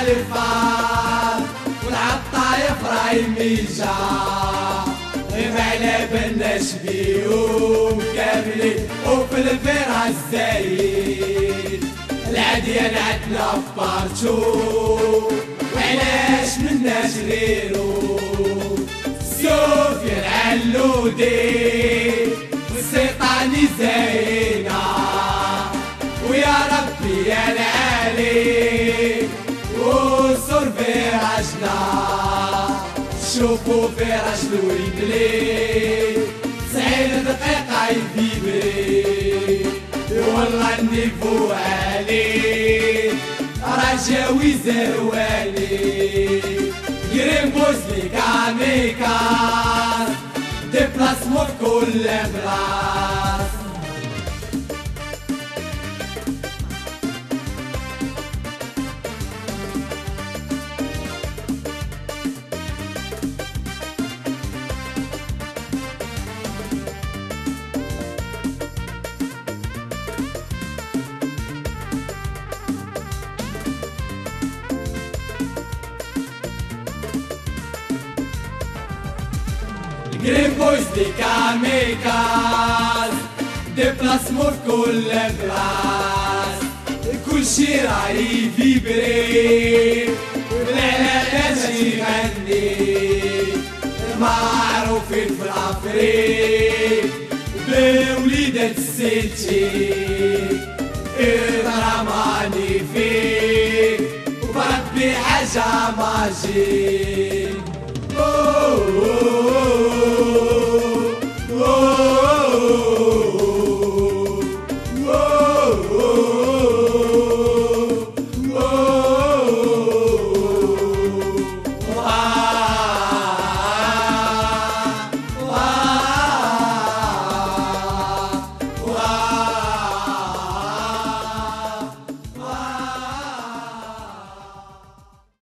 الفار والعطايف راهي ميجا ما على بالناش بيهم كاملين وفي الفرع الزايد العديان عندنا في بارتو وعلاش مناش غيرو سفيان علودي والسيطاني زينا ويا ربي يا العالي وصور فراجنا شوفوا فراج الويبلي 90 دقيقة يفيبري والله النيفو عالي رجاوي زروالي جريمبوز لي كاميكاز ديبلاسمو في كل بلاص جرين بويز دي كاميكاز ديبلاسمو في كل بلاص كل شي راهي فيبري والعلاج يغني معروفين في الافريق بوليدات السيتي الدراما فيك وبربي حاجة ماجيك